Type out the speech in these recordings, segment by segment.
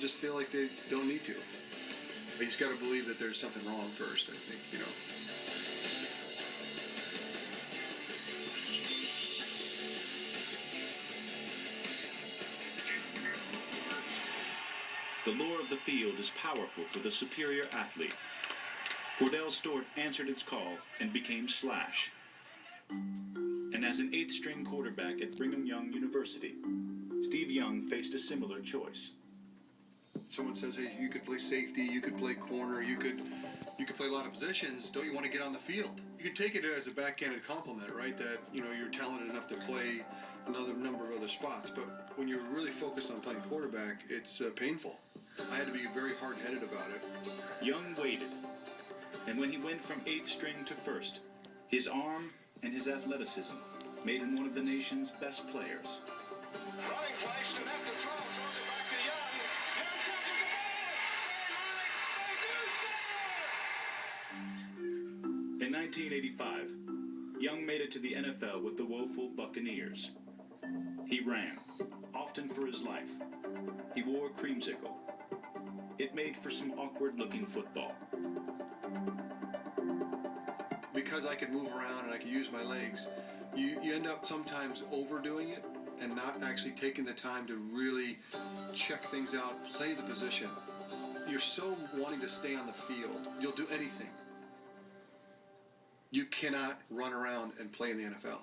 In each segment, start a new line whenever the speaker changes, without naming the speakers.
just feel like they don't need to. You just got to believe that there's something wrong first, I think, you know.
The lore of the field is powerful for the superior athlete. Cordell Stewart answered its call and became Slash. And as an 8th string quarterback at Brigham Young University, Steve Young faced a similar choice.
Someone says, hey, you could play safety, you could play corner, you could play a lot of positions. Don't you want to get on the field? You can take it as a backhanded compliment, right? That, you know, you're talented enough to play another number of other spots. But when you're really focused on playing quarterback, it's painful. I had to be very hard-headed about it.
Young waited. And when he went from 8th string to 1st, his arm and his athleticism made him one of the nation's best players.
Running play, Stinnett to throw, throws it back to Young. Young catches the ball. They like, they do score!
In 1985, Young made it to the NFL with the woeful Buccaneers. He ran, often for his life. He wore a creamsicle. It made for some awkward-looking football.
Because I could move around and I could use my legs, you end up sometimes overdoing it and not actually taking the time to really check things out, play the position. You're so wanting to stay on the field, you'll do anything. You cannot run around and play in the NFL.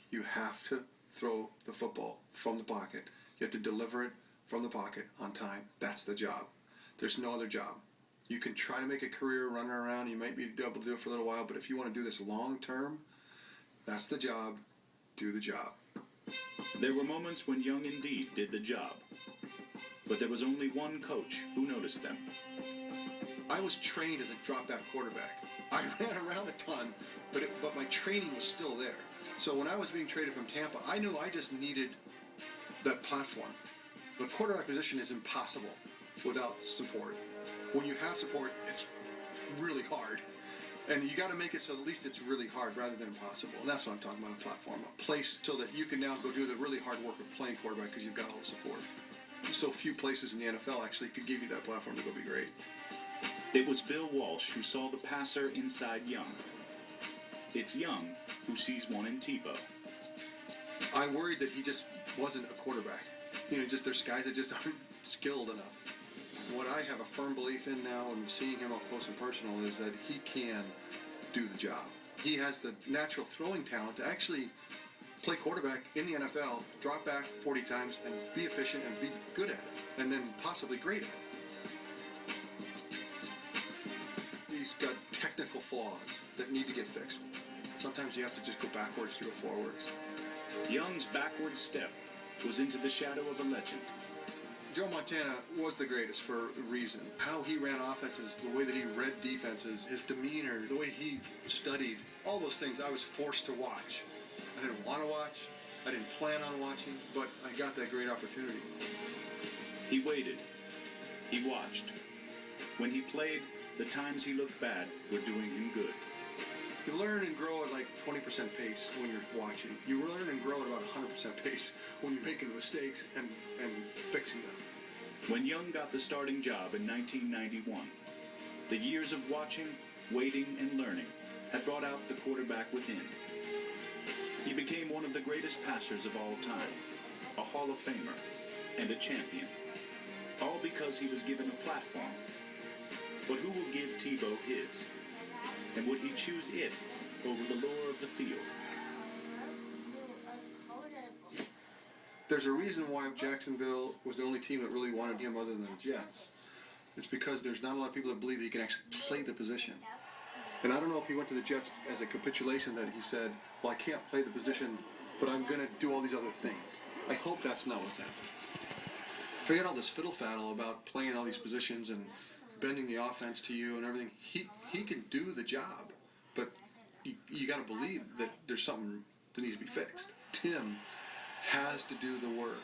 You have to throw the football from the pocket. You have to deliver it from the pocket on time. That's the job. There's no other job. You can try to make a career running around. You might be able to do it for a little while, but if you want to do this long term, that's the job. Do the job.
There were moments when Young indeed did the job. But there was only one coach who noticed them.
I was trained as a drop-back quarterback. I ran around a ton, but my training was still there. So when I was being traded from Tampa, I knew I just needed that platform. The quarterback position is impossible without support. When you have support, it's really hard. And you got to make it so at least it's really hard rather than impossible. And that's what I'm talking about, a platform, a place so that you can now go do the really hard work of playing quarterback because you've got all the support. So few places in the NFL actually could give you that platform to go be great.
It was Bill Walsh who saw the passer inside Young. It's Young who sees one in Tebow.
I worried that he just wasn't a quarterback. You know, just there's guys that just aren't skilled enough. What I have a firm belief in now and seeing him up close and personal is that he can do the job. He has the natural throwing talent to actually play quarterback in the NFL, drop back 40 times and be efficient and be good at it, and then possibly great at it. He's got technical flaws that need to get fixed. Sometimes you have to just go backwards to go forwards.
Young's backward step was into the shadow of a legend.
Joe Montana was the greatest for a reason. How he ran offenses, the way that he read defenses, his demeanor, the way he studied, all those things I was forced to watch. I didn't want to watch, I didn't plan on watching, but I got that great opportunity.
He waited. He watched. When he played, the times he looked bad were doing him good.
You learn and grow at like 20% pace when you're watching. You learn and grow at about 100% pace when you're making mistakes and fixing them.
When Young got the starting job in 1991, the years of watching, waiting, and learning had brought out the quarterback within. He became one of the greatest passers of all time, a Hall of Famer, and a champion. All because he was given a platform. But who will give Tebow his? And would he choose it over the lore of the field?
There's a reason why Jacksonville was the only team that really wanted him other than the Jets. It's because there's not a lot of people that believe that he can actually play the position. And I don't know if he went to the Jets as a capitulation that he said, well, I can't play the position, but I'm going to do all these other things. I hope that's not what's happened. Forget all this fiddle-faddle about playing all these positions and bending the offense to you and everything. He can do the job, but you got to believe that there's something that needs to be fixed. Tim has to do the work.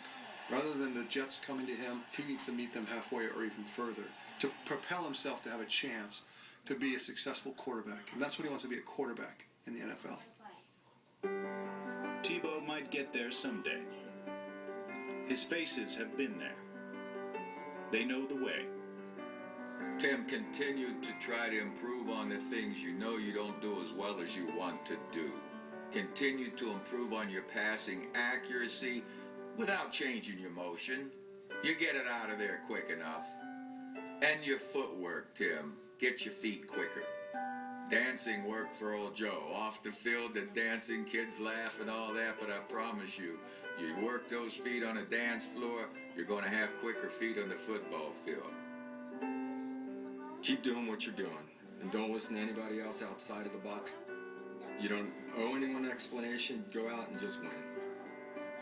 Rather than the Jets coming to him, he needs to meet them halfway or even further to propel himself to have a chance to be a successful quarterback. And that's what he wants to be, a quarterback in the NFL.
Tebow might get there someday. His faces have been there. They know the way.
Tim, continue to try to improve on the things you know you don't do as well as you want to do. Continue to improve on your passing accuracy without changing your motion. You get it out of there quick enough. And your footwork, Tim. Get your feet quicker. Dancing worked for old Joe. Off the field, the dancing kids laugh and all that, but I promise you, you work those feet on a dance floor, you're going to have quicker feet on the football field.
Keep doing what you're doing, and don't listen to anybody else outside of the box. You don't owe anyone an explanation. Go out and just win.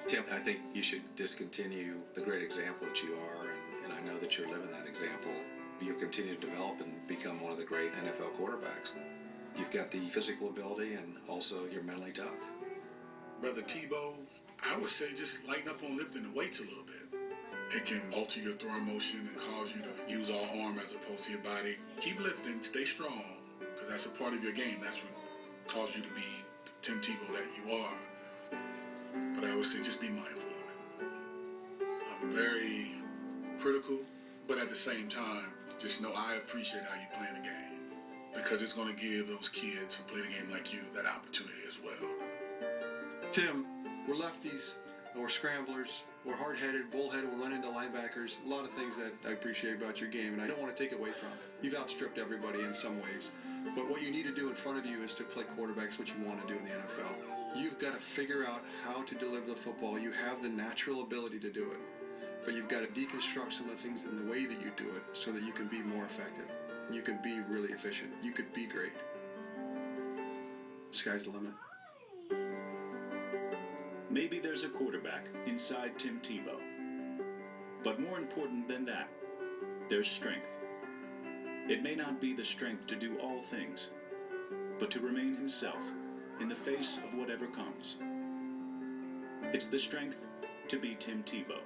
Tim, I think you should discontinue the great example that you are, and I know that you're living that example. You'll continue to develop and become one of the great NFL quarterbacks. You've got the physical ability, and also you're mentally tough.
Brother Tebow, I would say just lighten up on lifting the weights a little bit. It can alter your throwing motion and cause you to use all arm as opposed to your body. Keep lifting, stay strong, because that's a part of your game. That's what caused you to be the Tim Tebow that you are. But I would say just be mindful of it. I'm very critical, but at the same time, just know I appreciate how you play the game, because it's going to give those kids who play the game like you that opportunity as well.
Tim, we're lefties, we're scramblers, we're hard-headed, bull-headed, we'll run into linebackers. A lot of things that I appreciate about your game, and I don't want to take away from it. You've outstripped everybody in some ways. But what you need to do in front of you is to play quarterbacks, what you want to do in the NFL. You've got to figure out how to deliver the football. You have the natural ability to do it. But you've got to deconstruct some of the things in the way that you do it so that you can be more effective. You can be really efficient. You could be great. Sky's the limit.
Maybe there's a quarterback inside Tim Tebow. But more important than that, there's strength. It may not be the strength to do all things, but to remain himself in the face of whatever comes. It's the strength to be Tim Tebow.